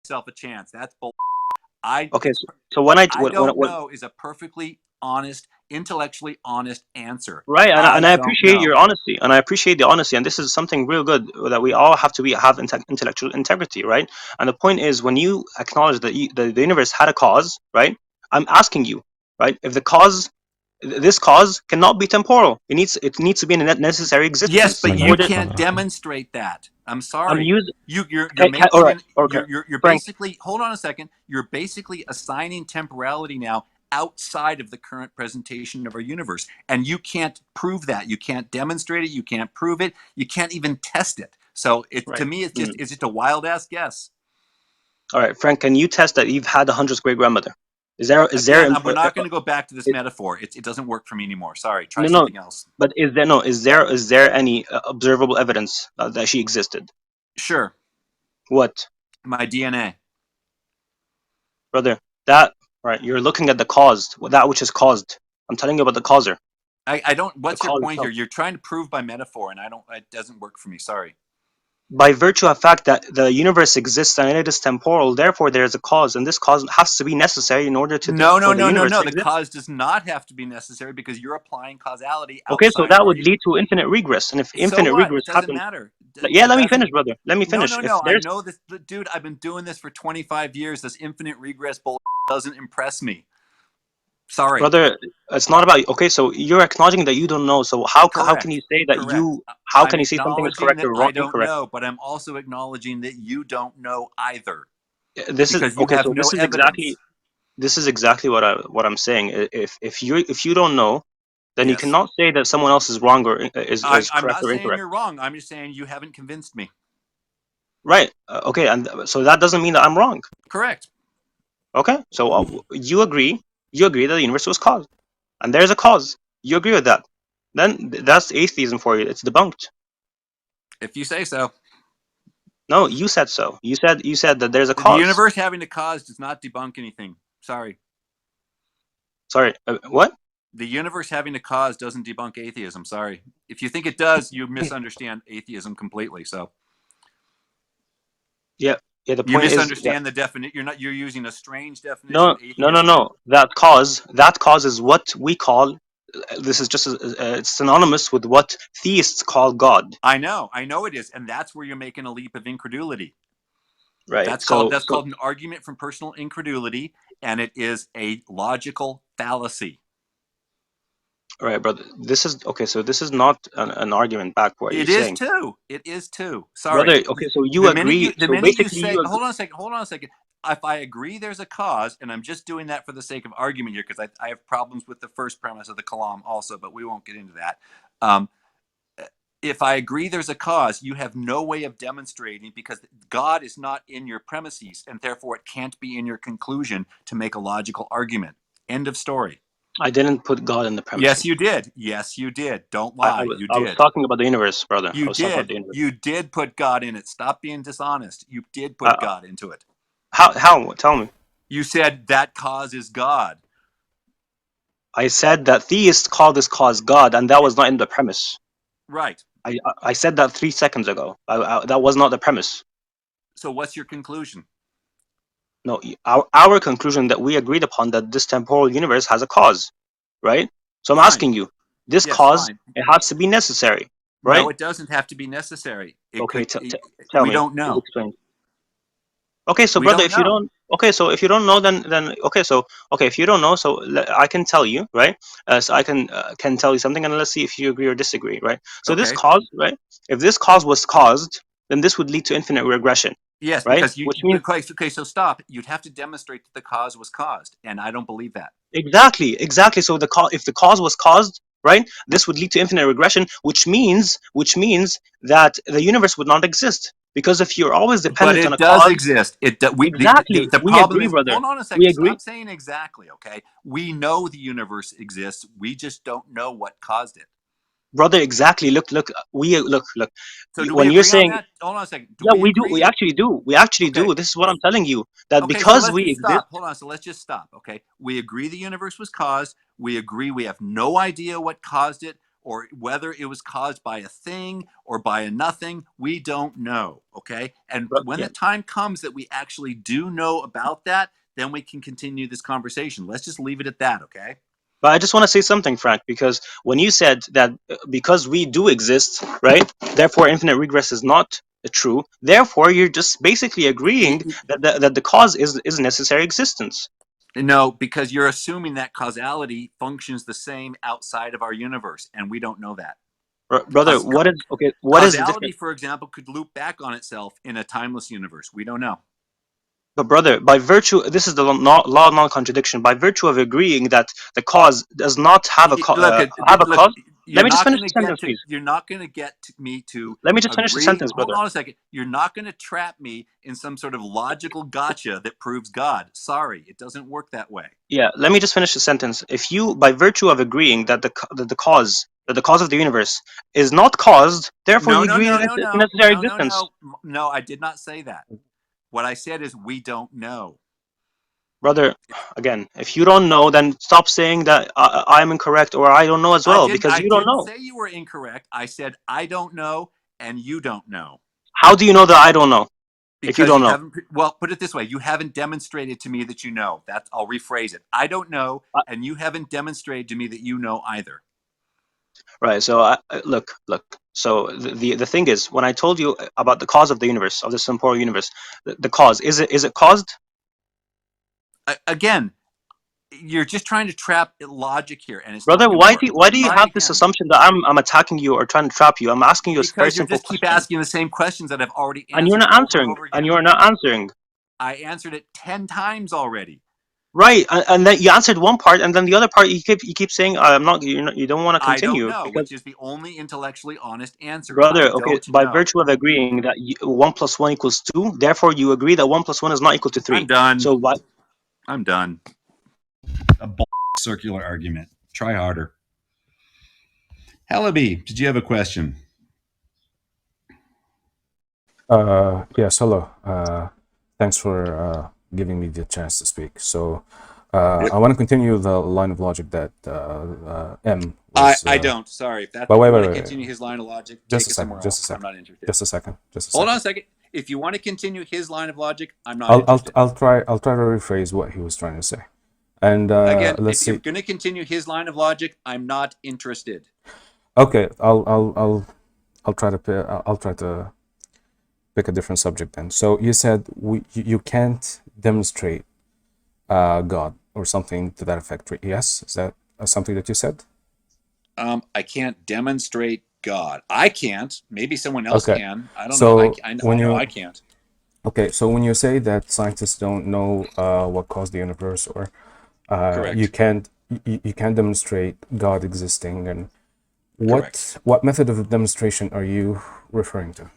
myself a chance. That's bull. I Okay, so when I don't know is a perfectly honest, intellectually honest answer. right, and I don't appreciate know. your honesty, and I appreciate the honesty, and this is something real good that we all have to have intellectual integrity, right? And the point is, when you acknowledge that the universe had a cause, right? I'm asking you, right? If this cause cannot be temporal, it needs to be in a necessary Yes, existence but in you order. can't demonstrate that. I'm I'm sorry. using. You're All making right, okay, you're Frank. basically, hold on a second. You're basically assigning temporality now outside of the current presentation of our universe, and you can't prove that. You can't demonstrate it. You can't prove it. You can't even test it. So it to Right. me, Mm. it's just a wild ass guess. All right, Frank. Can you test that you've had a hundredth great grandmother? Is there Again, we're not going to go back to this metaphor. It doesn't work for me anymore. Sorry. Try no, no. something else. But is there any observable evidence that she existed? Sure. What, My DNA. brother? That right? You're looking at the cause, that which is caused. I'm telling you about the causer, I don't. the What's your cause point here? itself. You're trying to prove by metaphor, and I don't. It doesn't work for me. Sorry. By virtue of fact that the universe exists and it is temporal, therefore there is a cause, and this cause has to be necessary in order No, no, for the no, no, universe no. to The exist. cause does not have to be necessary because you're applying causality Okay, so outside of that our. would lead to infinite regress, and if So infinite what? regress It doesn't happens, matter. yeah, It let me doesn't. finish, brother. Let me No, finish. no, If no. I there's know this, dude. I've been doing this for 25 years. This infinite regress bull doesn't impress me. Sorry. brother, it's not about. Okay, so you're acknowledging that you don't know. So how can Correct. you say that Correct. you? How I'm can you say something is acknowledging correct that or I wrong, don't incorrect? know, but I'm also acknowledging that you don't know either This is because you okay. have So no evidence. this is exactly what I'm saying. If you don't know, then you Yes. cannot say that someone else is wrong or is I'm correct not or saying incorrect. you're wrong. I'm just saying you haven't convinced me. Right. Okay. And so that doesn't mean that I'm wrong. Correct. Okay. So you agree that the universe was caused, and there's a cause. You agree with that. Then that's atheism for you. It's debunked. If you say so. No, you said so. You said that there's a The cause. universe having a cause does not debunk anything. Sorry. Sorry. What? The universe having a cause doesn't debunk atheism. Sorry. If you think it does, you misunderstand atheism completely. So Yeah. Yeah. The you point is that misunderstand the definition. You're using a strange definition no, of no, no, atheism. no. That cause is what we call. This is just it's synonymous with what theists call God. I know it is, and that's where you're making a leap of incredulity. Right. That's called an argument from personal incredulity, and it is a logical fallacy. All right, brother. This is okay. So this is not an argument back. What you're It is saying, too. It is too. brother. Sorry. Okay, so you The minute agree. you the So minute you basically, say, you hold agree. on a second, hold on a second. If I agree there's a cause, and I'm just doing that for the sake of argument here, because I have problems with the first premise of the Kalam also, but we won't get into that. Um, if I agree there's a cause, you have no way of demonstrating because God is not in your premises, and therefore it can't be in your conclusion to make a logical argument. End of story. I didn't put God in the Yes, premises. you did. Yes, you did. Don't I, I lie. was You I was did. talking about the universe, brother. I You was talking about did. the universe. You did put God in it. Stop being dishonest. You did put Uh, God into it. how? Tell me. You said that cause is God. I said that theists call this cause God, and that was not in the premise. Right. I said that 3 seconds ago. That was not the premise. So what's your conclusion? No, our conclusion that we agreed upon that this temporal universe has a cause, right? So I'm Fine. asking you, this Yes, cause, fine. it has to be necessary, No, right? it doesn't have to be necessary. It Okay, could. tell We me, don't please know. explain. Okay, so We brother, don't if you know. don't, okay, so if you don't know, then okay, so okay, if you don't know, so I can tell you, right? So I can tell you something, and let's see if you agree or disagree, right? So this Okay. cause, right? If this cause was caused, then this would lead to infinite regression, Yes, right? because you. Which means Okay. So stop. You'd have to demonstrate that the cause was caused, and I don't believe that. exactly. So if the cause was caused, right, this would lead to infinite regression, which means that the universe would not exist because if you're always But dependent on it a does cause, exist. exactly, The we problem agree, is, brother. hold on a We second. agree. Stop saying exactly. Okay, we know the universe exists. We just don't know what caused it. Brother, exactly. Look. So do we When you're agree on saying, that? Hold on a second. Do yeah, we we do. agree? We actually do. Okay. This is what I'm telling you. That Okay. So because let's we just exist, stop. Hold on. So let's just stop. Okay. We agree the universe was caused. We agree we have no idea what caused it. or whether it was caused by a thing or by a nothing, we don't know. Okay. And when Yeah. the time comes that we actually do know about that, then we can continue this conversation. Let's just leave it at that. Okay. But I just want to say something, Frank, because when you said that because we do exist, right, therefore infinite regress is not true, therefore you're just basically agreeing that the cause is necessary existence. No, because you're assuming that causality functions the same outside of our universe, and we don't know that. Brother, what is okay? What is the Causality, difference? for example, could loop back on itself in a timeless universe. We don't know. But brother, by virtue, this is the law of non-contradiction. By virtue of agreeing that the cause does not have have a Look. cause, let You're me just not finish going the to get sentence, to. please. You're not going to get me to Let me just finish the agree. sentence, Hold brother. on a second. You're not going to trap me in some sort of logical gotcha that proves God. Sorry, it doesn't work that way. Yeah, let me just finish the sentence. If you, by virtue of agreeing that the cause of the universe is not caused, therefore No, you no, agree no, that no, it's no, necessary no, no, existence. no, no. I did not say that. What I said is we don't know. Brother, again, if you don't know, then stop saying that I'm incorrect or I don't know as well, because I you don't didn't know. say you were incorrect. I said I don't know and you don't know How do you know that I don't know if you because don't you know? haven't. Well, put it this way: you haven't demonstrated to me that you know. That's. I'll rephrase it. I don't know, and you haven't demonstrated to me that you know either. Right. So look. So the thing is, when I told you about the cause of the universe, of this temporal universe, the cause is it caused? Again, you're just trying to trap logic here, and it's Brother, not going to work. why do you Try it have this again. assumption that I'm attacking you or trying to trap you? I'm asking you a very Because you simple just keep question, asking the same questions that I've already and you're answered not over and answering, over and again. you're not answering. I answered it 10 times already. Right, and then you answered one part, and then the other part you keep saying I'm not. You don't want to I don't continue know, because, which is the only intellectually honest answer. I brother, okay, don't by know. virtue of agreeing that 1 + 1 = 2, therefore you agree that 1 + 1 is not equal to I'm 3. done. So why? I'm done. A circular argument. Try harder. Hallaby, did you have a question? Yes, hello. Thanks for giving me the chance to speak. So, Yep. I want to continue the line of logic that M was. I don't. Sorry. If But you wait, want wait, to wait, wait. continue his line of logic, Just take a it second. somewhere Just a else. I'm second. not interested. Just a second. Just a Hold on a second. second. If you want to continue his line of logic, I'm not I'll I'll interested. I'll try I'll try to rephrase what he was trying to say, and Again, let's if you're see. going to continue his line of logic, I'm not interested. Okay, I'll try to I'll try to pick a different subject then. So you said you can't demonstrate God or something to that effect. Yes, is that something that you said? I can't demonstrate God. I can't. Maybe someone else Okay. can. I don't know. So I when know you I can't. when you say that scientists don't know what caused the universe, or Correct. you can't demonstrate God existing, and Correct. what method of demonstration are you referring to?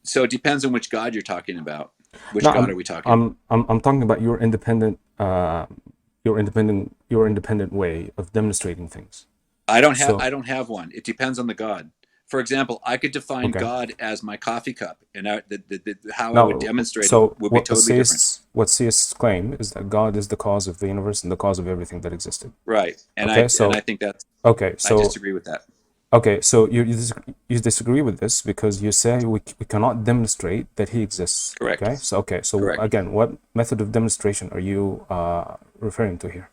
So it depends on which God you're talking about. Which No, God are we talking about? I'm talking about your independent way of demonstrating things. So I don't have one. It depends on the God. For example, I could define okay. God as my coffee cup, and how I would Now, demonstrate it so would be totally different. what theists claim is that God is the cause of the universe and the cause of everything that existed. Right. And Okay, I so think that okay, I so disagree with that. okay, so you disagree with this because you say we cannot demonstrate that he exists. Correct. Okay, so Correct. again, what method of demonstration are you referring to here?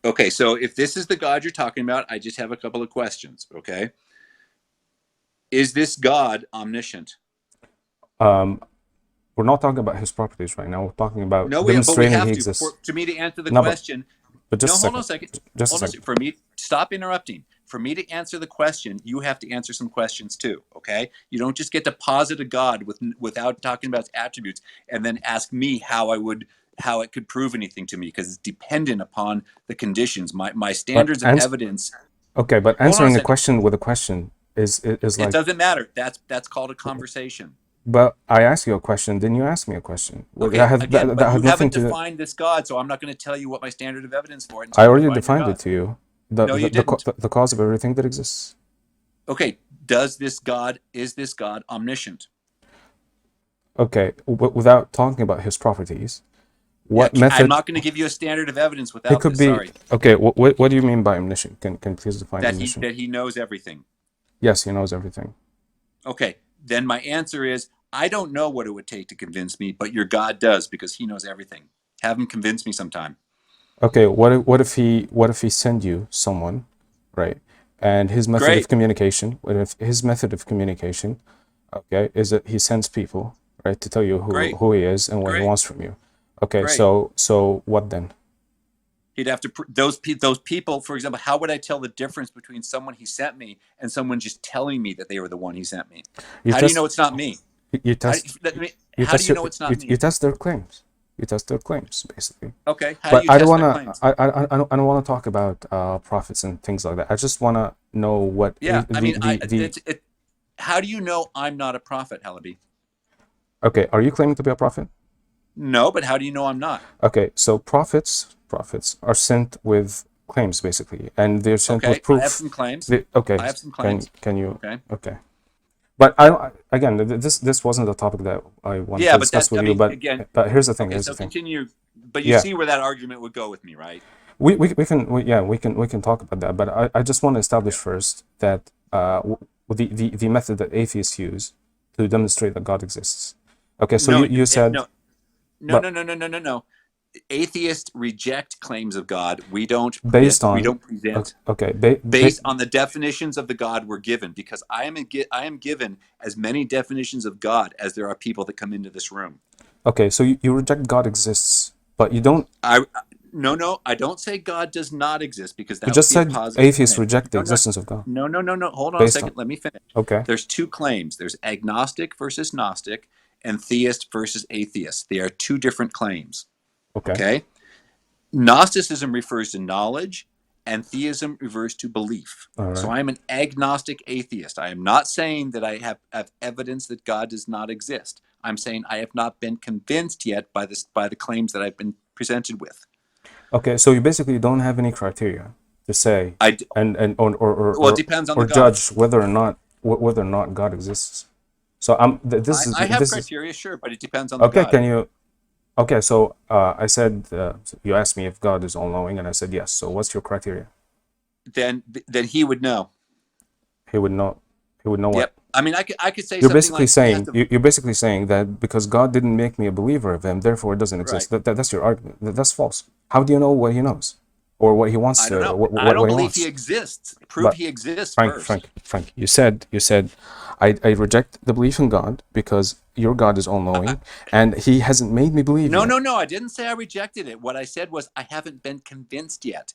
Okay, so if this is the God you're talking about, I just have a couple of questions. Okay. Is this God omniscient? Um, we're not talking about his properties right now. We're talking about No, but we demonstrating he have to. exists. To me to answer the No, question, but no, just a hold on a second, second. just a Hold on a second. second. For me, stop interrupting. For me to answer the question, you have to answer some questions too. Okay? You don't just get to posit a God without talking about its attributes and then ask me how it could prove anything to me because it's dependent upon the conditions. My But standards of evidence. okay, but Hold on a answering a second. question with a question is It like. doesn't matter. That's called a conversation. But I asked you a question, then you asked me a question. Okay, again, but That you had nothing haven't to. defined this God, so I'm not going to tell you what my standard of evidence for it I until you already define your defined it God. to you. No, you didn't. The cause of everything that exists. Okay, is this God omniscient? Okay, without talking about his properties, what I'm method? not going to give you a standard of evidence It without could this. be Sorry. okay. What do you mean by omniscient? Can you please define omniscient? That he knows everything. Yes, he knows everything. Okay, then my answer is I don't know what it would take to convince me, but your God does because he knows everything. Have him convince me sometime. Okay, what if he send you someone, right? And his method of Great. communication, what if his method of communication, okay, is that he sends people, right, to tell you Great. who he is and what he Great. wants from you. Okay, Great. so what then? He'd have to those people, for example. How would I tell the difference between someone he sent me and someone just telling me that they were the one he sent me? How do you know it's not me? You How test do you know it's not me? you test their claims. You test their claims, basically. Okay. How But do you I don't test their wanna claims? I don't wanna talk about prophets and things like that. I just wanna know what Yeah. I mean, the how do you know I'm not a prophet, Halaby? okay. Are you claiming to be a prophet? No, but how do you know I'm not? Okay, so prophets are sent with claims basically, and they're sent Okay, with proof. I have some claims. Okay, I have some claims. can you? Okay. Okay, but I don't, again, this wasn't the topic that I wanted Yeah, to but discuss that, with I you. mean, again, But here's the thing. okay, Here's so the thing. continue. But you Yeah, see where that argument would go with me, right? we can talk about that. But I just want to establish first that the method that atheists use to demonstrate that God exists. Okay, so No, you said, no, but no. Atheists reject claims of God. We don't based we on don't present okay, based on the definitions of the God we're given, because I am given as many definitions of God as there are people that come into this room. okay, so you reject God exists, but you don't. No, I don't say God does not exist because You that would just be a said positive atheists claim. reject the No, no, existence of God no. Hold on a based on. second. Let me finish. Okay. There's two claims. There's agnostic versus Gnostic and theist versus atheist. They are two different claims. Okay. Okay? Gnosticism refers to knowledge and theism refers to belief. All So right. I'm an agnostic atheist. I am not saying that I have evidence that God does not exist. I'm saying I have not been convinced yet by the claims that I've been presented with. Okay. So you basically don't have any criteria to say and Well, it depends on or the God. judge whether or not God exists. So I have criteria, sure, but it depends on the okay. God. Can you? Okay. So I said you asked me if God is all knowing, and I said yes. So what's your criteria? Then he would know. He would know. He would know what? Yep. I mean, I could say You're something basically like saying you're basically saying that because God didn't make me a believer of Him, therefore it doesn't exist. right. That's your argument. That's false. How do you know what He knows, or what He wants I don't to, know. or I don't what He believe wants? he exists. Prove But he exists Frank, first. you said, I reject the belief in God because your God is all knowing, and He hasn't made me believe yet. No. I didn't say I rejected it. What I said was I haven't been convinced yet.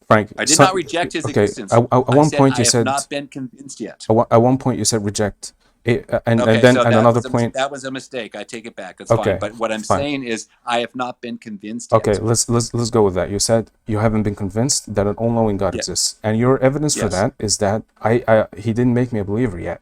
Frank, I did not reject his okay. existence. At one point I you have said not been convinced yet. at one point you said reject, and Okay, then so at another point. that was a mistake. I take it back. That's Okay, fine. But what I'm fine. saying is I have not been convinced Okay, yet. let's go with that. You said you haven't been convinced that an all-knowing God exists, and your evidence for Yes. that is that He didn't make me a believer yet.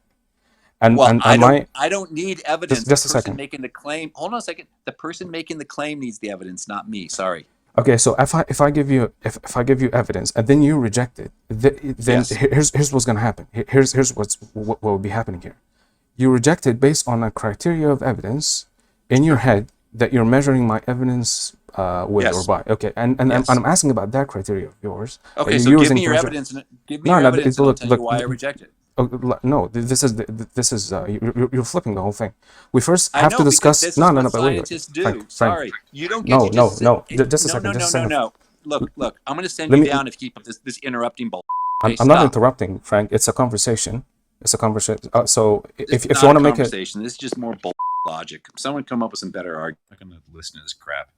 And Well, and I don't need evidence. just a The person second. making the claim. Hold on a second. The person making the claim needs the evidence, not me. Sorry. Okay, so if I give you evidence and then you reject it, then Yes. here's what's gonna happen. Here's what will be happening here. You reject it based on a criteria of evidence in your head that you're measuring my evidence with or Yes. by. Okay, and Yes. I'm asking about that criteria of yours. that Okay, you're so give using me to your measure. evidence. Give me your evidence, and I'll tell you why I reject it. No, this is you're flipping the whole thing. We first I have know to because discuss. this No, is no, what no. But wait, scientists do. Frank. Sorry, you don't get to just Just a second. Just a second. no. Look. I'm going to send Let you me. down if you keep up this interrupting bull. I'm Okay, not stop. interrupting, Frank. It's a conversation. It's a conversation. So This if is you not want a to make it, conversation. This is just more bull logic. Someone come up with some better argument. I'm not going to listen to this crap.